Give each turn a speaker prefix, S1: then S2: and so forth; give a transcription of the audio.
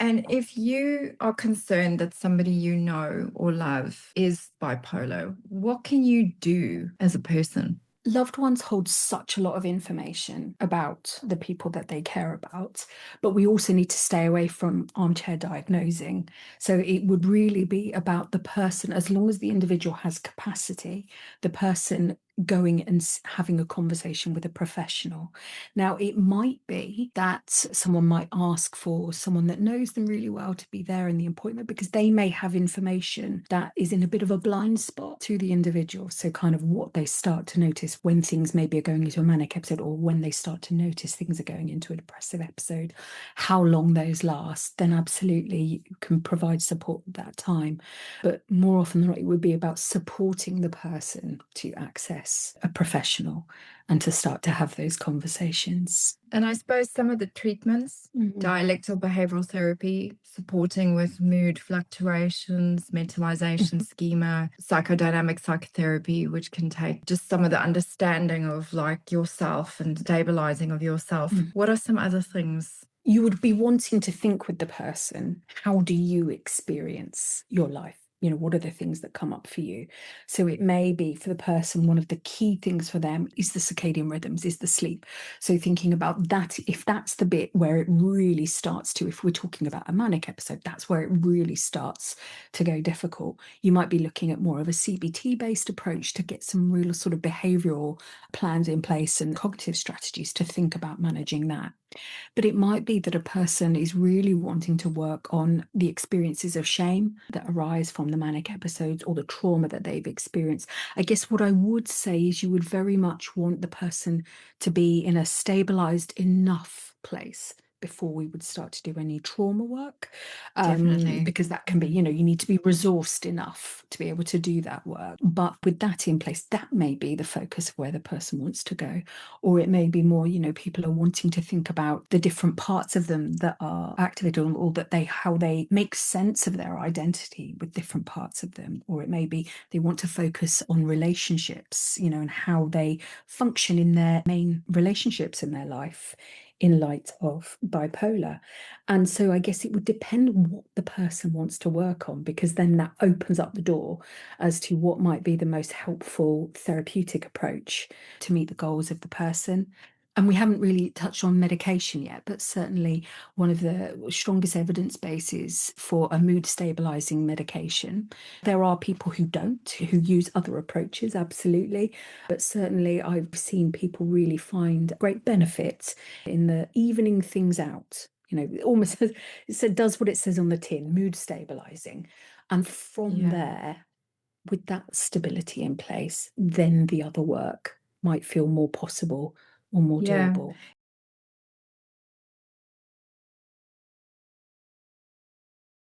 S1: And if you are concerned that somebody you know or love is bipolar, what can you do as a person?
S2: Loved ones hold such a lot of information about the people that they care about, but we also need to stay away from armchair diagnosing. So it would really be about the person, as long as the individual has capacity, the person going and having a conversation with a professional. Now, it might be that someone might ask for someone that knows them really well to be there in the appointment because they may have information that is in a bit of a blind spot to the individual. So, kind of what they start to notice when things maybe are going into a manic episode, or when they start to notice things are going into a depressive episode, how long those last, then absolutely you can provide support at that time. But more often than not, it would be about supporting the person to access a professional and to start to have those conversations.
S1: And I suppose some of the treatments, dialectal behavioral therapy, supporting with mood fluctuations, mentalization schema, psychodynamic psychotherapy, which can take just some of the understanding of like yourself and stabilizing of yourself. What are some other things?
S2: You would be wanting to think with the person, how do you experience your life? What are the things that come up for you? So it may be for the person, one of the key things for them is the circadian rhythms, is the sleep. So thinking about that, if that's the bit where it really starts to, if we're talking about a manic episode, that's where it really starts to go difficult. You might be looking at more of a CBT based approach to get some real sort of behavioral plans in place and cognitive strategies to think about managing that. But it might be that a person is really wanting to work on the experiences of shame that arise from the manic episodes or the trauma that they've experienced. I guess what I would say is you would very much want the person to be in a stabilized enough place before we would start to do any trauma work,
S1: Definitely.
S2: because that can be, you need to be resourced enough to be able to do that work. But with that in place, that may be the focus of where the person wants to go. Or it may be more, people are wanting to think about the different parts of them that are activated, or that how they make sense of their identity with different parts of them. Or it may be they want to focus on relationships, and how they function in their main relationships in their life in light of bipolar. And so I guess it would depend on what the person wants to work on, because then that opens up the door as to what might be the most helpful therapeutic approach to meet the goals of the person. And we haven't really touched on medication yet, but certainly one of the strongest evidence bases for a mood stabilizing medication. There are people who don't, who use other approaches, absolutely. But certainly I've seen people really find great benefit in the evening things out. Almost it does what it says on the tin, mood stabilizing. And from
S1: Yeah.
S2: there, with that stability in place, then the other work might feel more possible or more
S1: Yeah.
S2: doable.